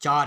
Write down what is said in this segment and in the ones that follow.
4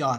4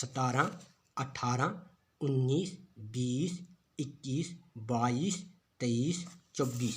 17، 18، 19، 20، 21، 22، 23، 24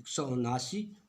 179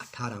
18